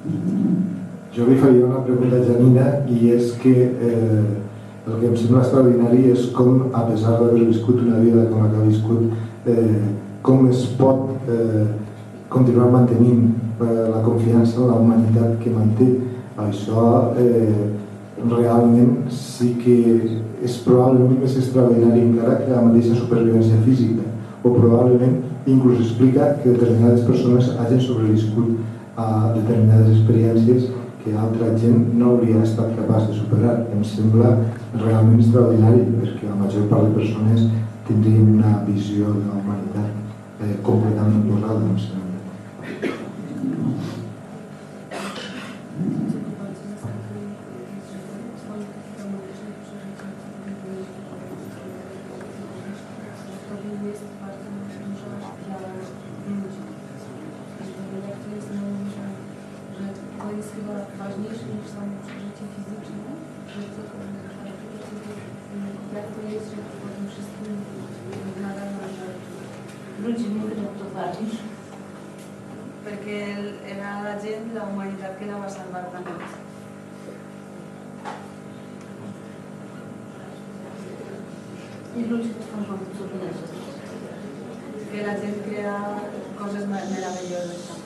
Jo li faria una pregunta a Janina, i és que el que em sembla extraordinari és com, a pesar d'haver viscut una vida com la que ha viscut, com es pot continuar mantenint la confiança en la humanitat que manté. Això realment sí que és probablement més extraordinari encara que la mateixa supervivència física, o probablement inclús explica que determinades persones hagin sobreviscut a determinades experiències que altra gent no hauria estat capaç de superar. Em sembla realment extraordinari, perquè la major part de persones tindrien una visió de la humanitat completament oposada, em sembla. Perquè era la gent, la humanitat que la va salvar també. I l'últim que fan sobre això. Que la gent crea coses meravelloses.